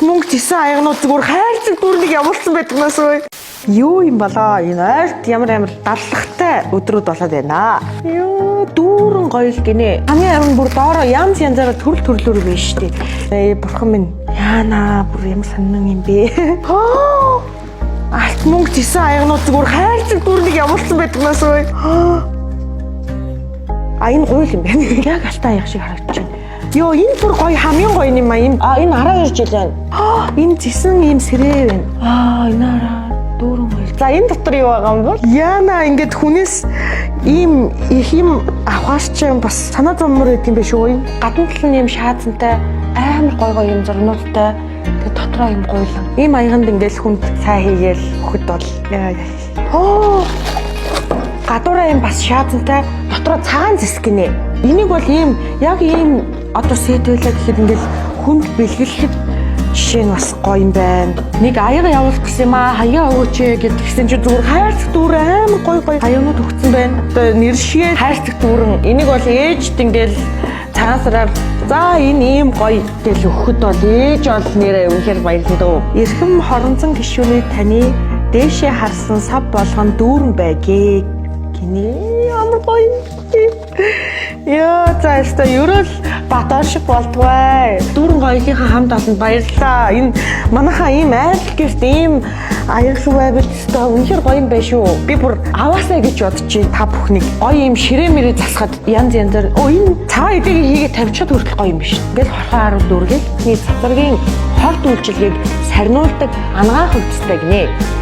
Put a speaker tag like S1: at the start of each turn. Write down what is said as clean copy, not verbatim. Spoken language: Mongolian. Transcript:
S1: мөнгө зисэн аягнууд зүгээр хайрцаг дүүрнийг явуулсан байдгнаас өө. Юу юм болоо? Энэ ойрт ямар даллахтай өдрүүд болоод байна. Юу дүүрэн гоё л гинэ. Хамгийн амин бүр доороо янз янзаараа төрөл төрлөөр байна шүү дээ. Бурхан минь яана бүр ямар сонин юм бэ? Алт мөнгө зисэн аягнууд зүгээр хайрцаг дүүрнийг явуулсан байдгнаас өө. Энэ гоё юм байна. Яг алтан аяг шиг харагдаж байна. Йоо энэ бүр гоё хамгийн гоё юм аа. Энэ араа ирж байна. Энэ зисэн ийм сэрээ байна. Энэ араа дүүрэн гоё. За энэ дотор юу байгаа юм бол? Яна ингээд хүнээс ийм их юм авахч юм бас санаа зовмор гэдэг юм биш үү? Гадна тал нь ийм шаазантай амар гоё юм зурнуудтай. Тэгээ дотроо юм гойлон. Ийм аяганд ингээд хүнд цай хийгээл хөхд бол гадуураа юм бас шаазантай дотроо цагаан зэсг гинэ. Энийг бол ийм яг ийм одоо сэдвэлээ гэхэд ингээл хүнд бэлгэлэхэд жишээ нь бас гоё юм байна. Нэг аяга явуулах гэсэн юм аа, хаяа өгөөч гэдгсэн чи зүгээр хайрцаг дүүрэн амар гоё хаяанууд өгсөн байна. Одоо нэршгээ хайрцаг дүүрэн энийг бол ээжд ингээл цагаан сараар за энэ ийм гоё гэж өгөхөд бол ээж бол нэрээ үнэхээр баярлалаа. Эрхэм хоронзон гишүүний таны дээшээ харсан сав болгон дүүрэн байгээ гинэ. Ямар гоё. Яа заастаа ерөөл батар шиг болдгоо. Дүүрэн гоёлынхаа хамт олонд баярлалаа. Энэ манайхаа ийм айл гэрт ийм аяглал байвал өстой үнэхээр гоё юм байна шүү. Би бүр аваасаа гэж бодчих та бүхнийг. Гоё ийм ширээ мэрээ засахад янз янзаар энэ цаа эдэг хийгээд тавьчихад хүртэл гоё юм биш. Ингээл хорхоо харуул дүүргээл цацрагийн хорт үйлчилгээг сарниулдаг ангаах хөвцтэй гинэ.